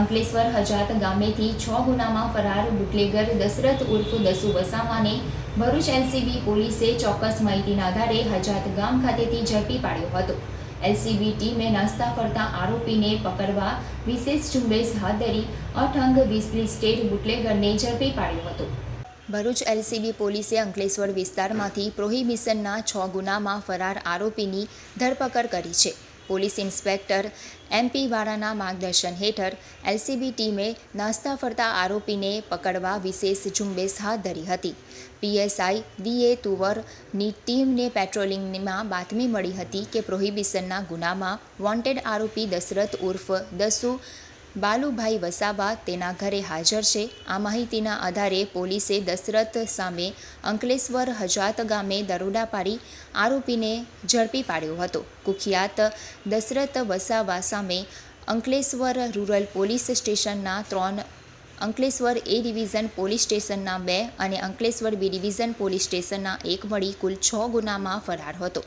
અંકલેશ્વર હજાત ગામેથી 6 ગુનામાં ફરાર બુટલેગર દશરથ ઉર્ફ દસુ વસાવાને ભરૂચ એલસીબી પોલીસે ચોક્કસ માહિતીના આધારે હજાત ગામ ખાતેથી ઝડપી પાડ્યો હતો. એલસીબી ટીમે નાસ્તા ફરતા આરોપીને પકડવા વિશેષ ઝુંબેશ હાથ ધરી 8 અંગ લિસ્ટેડ બુટલેગરને ઝડપી પાડ્યો હતો. ભરૂચ એલસીબી પોલીસે અંકલેશ્વર વિસ્તારમાંથી પ્રોહિબિશનના 6 ગુનામાં ફરાર આરોપીની ધરપકડ કરી છે. પોલીસ ઇન્સ્પેક્ટર એમપી વાળાના માર્ગદર્શન હેઠળ એલસીબી ટીમે નાસ્તા ફરતા આરોપીને પકડવા વિશેષ ઝુંબેશ હાથ ધરી હતી. પીએસઆઈ ડીએ તુવરની ટીમને પેટ્રોલિંગમાં બાતમી મળી હતી કે પ્રોહિબિશનના ગુનામાં વોન્ટેડ આરોપી દશરથ ઉર્ફ દસુ બાલુભાઈ વસાવા તેના ઘરે હાજર છે. આ માહિતીના આધારે પોલીસે દશરથ સામે અંકલેશ્વર હજાત ગામે દરોડા પાડી આરોપીને ઝડપી પાડ્યો હતો. કુખ્યાત દશરથ વસાવા સામે અંકલેશ્વર રૂરલ પોલીસ સ્ટેશનના 3, અંકલેશ્વર એ ડિવિઝન પોલીસ સ્ટેશનના 2 અને અંકલેશ્વર બી ડિવિઝન પોલીસ સ્ટેશનના 1 મળી કુલ 6 ગુનામાં ફરાર હતો.